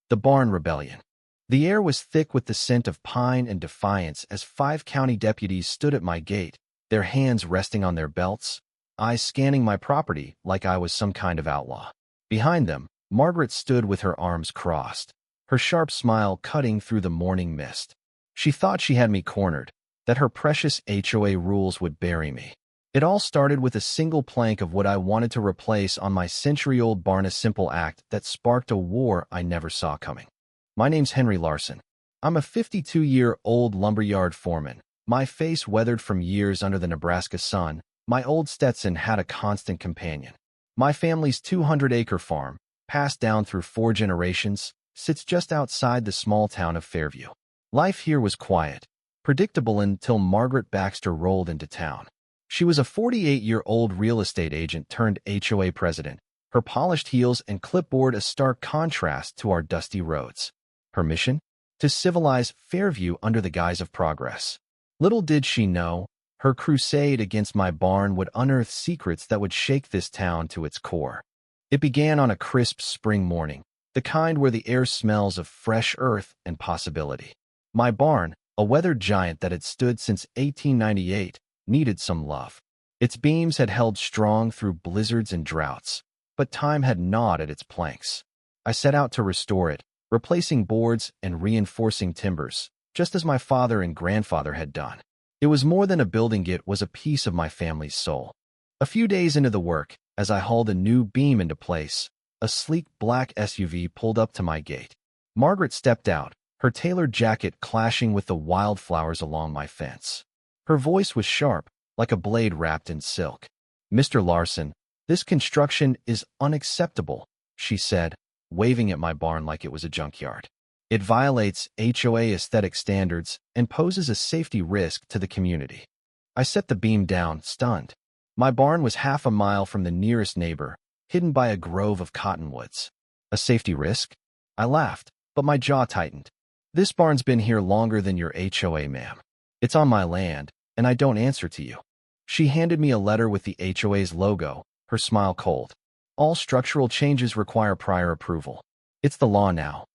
The Barn Rebellion. The air was thick with the scent of pine and defiance as 5 county deputies stood at my gate, their hands resting on their belts, eyes scanning my property like I was some kind of outlaw. Behind them, Margaret stood with her arms crossed, her sharp smile cutting through the morning mist. She thought she had me cornered, that her precious HOA rules would bury me. It all started with a single plank of what I wanted to replace on my century-old barn, a simple act that sparked a war I never saw coming. My name's Henry Larson. I'm a 52-year-old lumberyard foreman, my face weathered from years under the Nebraska sun. My old Stetson had a constant companion. My family's 200-acre farm, passed down through 4 generations, sits just outside the small town of Fairview. Life here was quiet, predictable until Margaret Baxter rolled into town. She was a 48-year-old real estate agent turned HOA president, her polished heels and clipboard a stark contrast to our dusty roads. Her mission? To civilize Fairview under the guise of progress. Little did she know, her crusade against my barn would unearth secrets that would shake this town to its core. It began on a crisp spring morning, the kind where the air smells of fresh earth and possibility. My barn, a weathered giant that had stood since 1898, needed some love. Its beams had held strong through blizzards and droughts, but time had gnawed at its planks. I set out to restore it, replacing boards and reinforcing timbers, just as my father and grandfather had done. It was more than a building, it was a piece of my family's soul. A few days into the work, as I hauled a new beam into place, a sleek black SUV pulled up to my gate. Margaret stepped out, her tailored jacket clashing with the wildflowers along my fence. Her voice was sharp, like a blade wrapped in silk. "Mr. Larson, this construction is unacceptable," she said, waving at my barn like it was a junkyard. "It violates HOA aesthetic standards and poses a safety risk to the community." I set the beam down, stunned. My barn was half a mile from the nearest neighbor, hidden by a grove of cottonwoods. A safety risk? I laughed, but my jaw tightened. "This barn's been here longer than your HOA, ma'am. It's on my land, and I don't answer to you." She handed me a letter with the HOA's logo, her smile cold. "All structural changes require prior approval. It's the law now."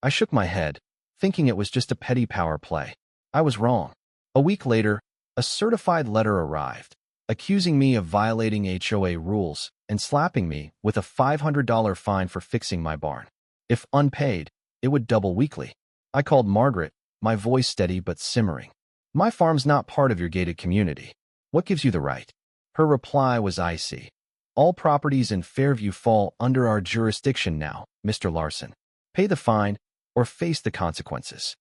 I shook my head, thinking it was just a petty power play. I was wrong. A week later, a certified letter arrived, accusing me of violating HOA rules and slapping me with a $500 fine for fixing my barn. If unpaid, it would double weekly. I called Margaret, my voice steady but simmering. "My farm's not part of your gated community. What gives you the right?" Her reply was icy. "All properties in Fairview fall under our jurisdiction now, Mr. Larson. Pay the fine or face the consequences."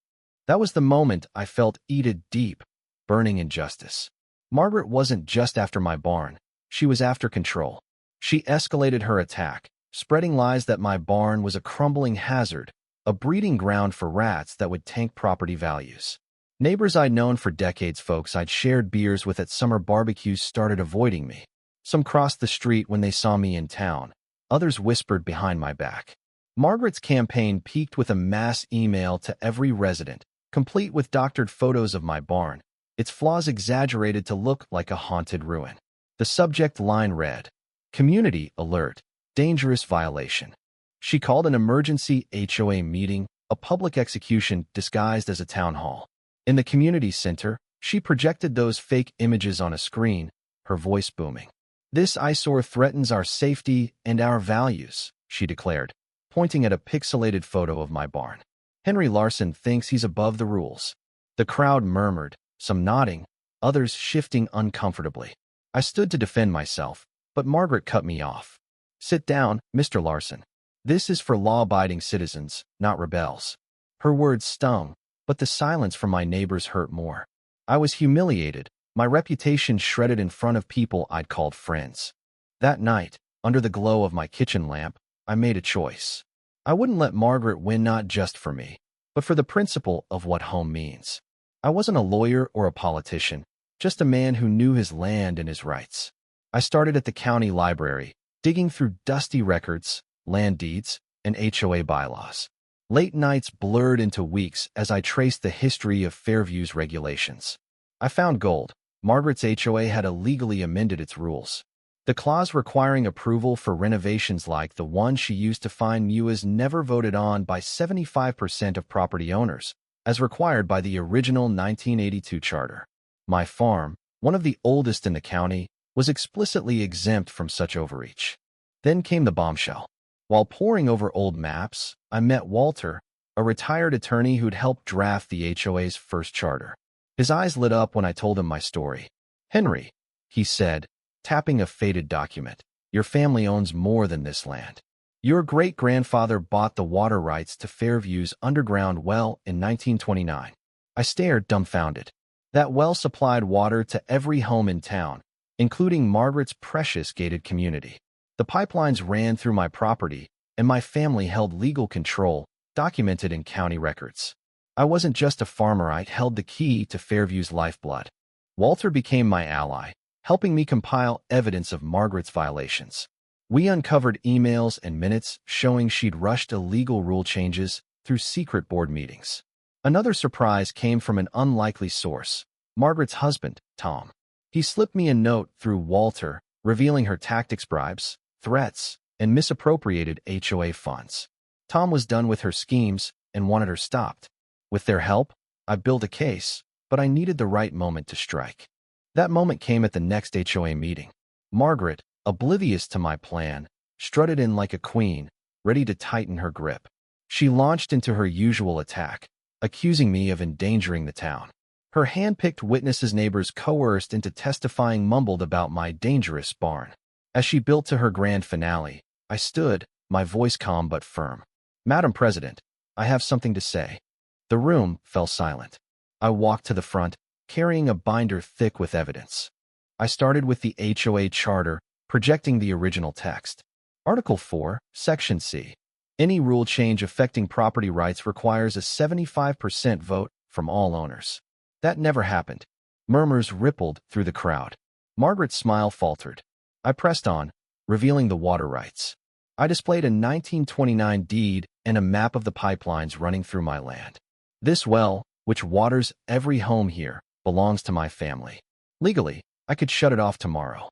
That was the moment I felt eated deep, burning injustice. Margaret wasn't just after my barn, she was after control. She escalated her attack, spreading lies that my barn was a crumbling hazard, a breeding ground for rats that would tank property values. Neighbors I'd known for decades, folks I'd shared beers with at summer barbecues, started avoiding me. Some crossed the street when they saw me in town. Others whispered behind my back. Margaret's campaign peaked with a mass email to every resident, complete with doctored photos of my barn, its flaws exaggerated to look like a haunted ruin. The subject line read, "Community alert, dangerous violation." She called an emergency HOA meeting, a public execution disguised as a town hall. In the community center, she projected those fake images on a screen, her voice booming. "This eyesore threatens our safety and our values," she declared, pointing at a pixelated photo of my barn. "Henry Larson thinks he's above the rules." The crowd murmured, some nodding, others shifting uncomfortably. I stood to defend myself, but Margaret cut me off. "Sit down, Mr. Larson. This is for law-abiding citizens, not rebels." Her words stung, but the silence from my neighbors hurt more. I was humiliated, my reputation shredded in front of people I'd called friends. That night, under the glow of my kitchen lamp, I made a choice. I wouldn't let Margaret win, not just for me, but for the principle of what home means. I wasn't a lawyer or a politician, just a man who knew his land and his rights. I started at the county library, digging through dusty records, land deeds, and HOA bylaws. Late nights blurred into weeks as I traced the history of Fairview's regulations. I found gold. Margaret's HOA had illegally amended its rules. The The clause requiring approval for renovations like the one she used to find me was never voted on by 75% of property owners, as required by the original 1982 charter. My farm, one of the oldest in the county, was explicitly exempt from such overreach. Then came the bombshell. While poring over old maps, I met Walter, a retired attorney who'd helped draft the HOA's first charter. His eyes lit up when I told him my story. "Henry," he said, tapping a faded document, "your family owns more than this land. Your great-grandfather bought the water rights to Fairview's underground well in 1929. I stared dumbfounded. That well supplied water to every home in town, including Margaret's precious gated community. The pipelines ran through my property, and my family held legal control, documented in county records. I wasn't just a farmer, I held the key to Fairview's lifeblood. Walter became my ally, helping me compile evidence of Margaret's violations. We uncovered emails and minutes showing she'd rushed illegal rule changes through secret board meetings. Another surprise came from an unlikely source, Margaret's husband, Tom. He slipped me a note through Walter, revealing her tactics, bribes, threats, and misappropriated HOA funds. Tom was done with her schemes and wanted her stopped. With their help, I built a case, but I needed the right moment to strike. That moment came at the next HOA meeting. Margaret, oblivious to my plan, strutted in like a queen, ready to tighten her grip. She launched into her usual attack, accusing me of endangering the town. Her hand-picked witnesses, neighbors coerced into testifying, mumbled about my dangerous barn. As she built to her grand finale, I stood, my voice calm but firm. "Madam President, I have something to say." The room fell silent. I walked to the front, carrying a binder thick with evidence. I started with the HOA charter, projecting the original text. Article 4, Section C. Any rule change affecting property rights requires a 75% vote from all owners. That never happened. Murmurs rippled through the crowd. Margaret's smile faltered. I pressed on, revealing the water rights. I displayed a 1929 deed and a map of the pipelines running through my land. "This well, which waters every home here, belongs to my family. Legally, I could shut it off tomorrow."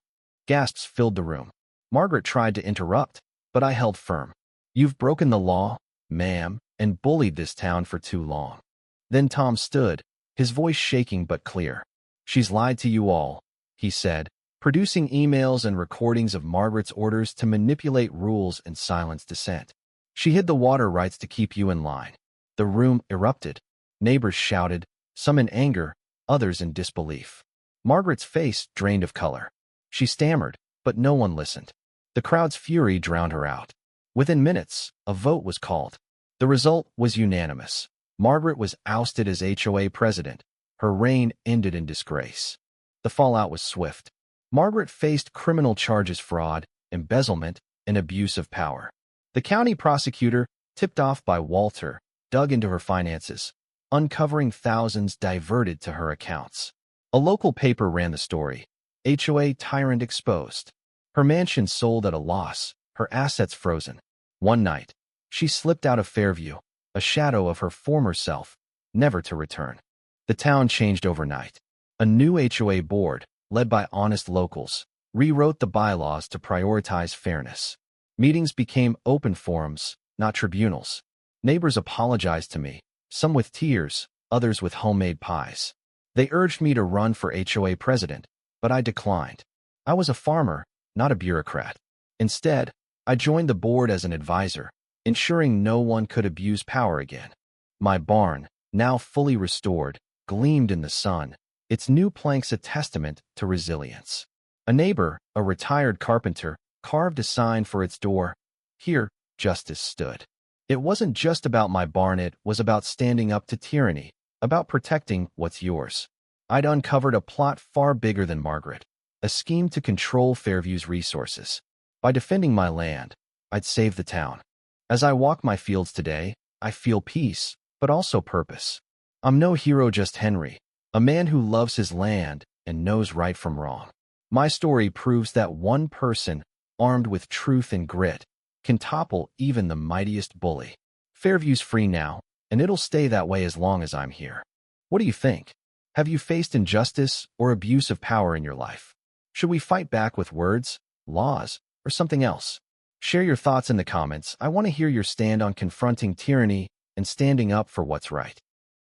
Gasps filled the room. Margaret tried to interrupt, but I held firm. "You've broken the law, ma'am, and bullied this town for too long." Then Tom stood, his voice shaking but clear. "She's lied to you all," he said, producing emails and recordings of Margaret's orders to manipulate rules and silence dissent. "She hid the water rights to keep you in line." The room erupted. Neighbors shouted, some in anger, others in disbelief. Margaret's face drained of color. She stammered, but no one listened. The crowd's fury drowned her out. Within minutes, a vote was called. The result was unanimous. Margaret was ousted as HOA president. Her reign ended in disgrace. The fallout was swift. Margaret faced criminal charges: fraud, embezzlement, and abuse of power. The county prosecutor, tipped off by Walter, dug into her finances, uncovering thousands diverted to her accounts. A local paper ran the story. HOA tyrant exposed. Her mansion sold at a loss, her assets frozen. One night, she slipped out of Fairview, a shadow of her former self, never to return. The town changed overnight. A new HOA board, led by honest locals, rewrote the bylaws to prioritize fairness. Meetings became open forums, not tribunals. Neighbors apologized to me, some with tears, others with homemade pies. They urged me to run for HOA president, but I declined. I was a farmer, not a bureaucrat. Instead, I joined the board as an advisor, ensuring no one could abuse power again. My barn, now fully restored, gleamed in the sun, its new planks a testament to resilience. A neighbor, a retired carpenter, carved a sign for its door. Here, justice stood. It wasn't just about my barn, it was about standing up to tyranny, about protecting what's yours. I'd uncovered a plot far bigger than Margaret, a scheme to control Fairview's resources. By defending my land, I'd save the town. As I walk my fields today, I feel peace, but also purpose. I'm no hero, just Henry, a man who loves his land and knows right from wrong. My story proves that one person, armed with truth and grit, can topple even the mightiest bully. Fairview's free now, and it'll stay that way as long as I'm here. What do you think? Have you faced injustice or abuse of power in your life? Should we fight back with words, laws, or something else? Share your thoughts in the comments. I want to hear your stand on confronting tyranny and standing up for what's right.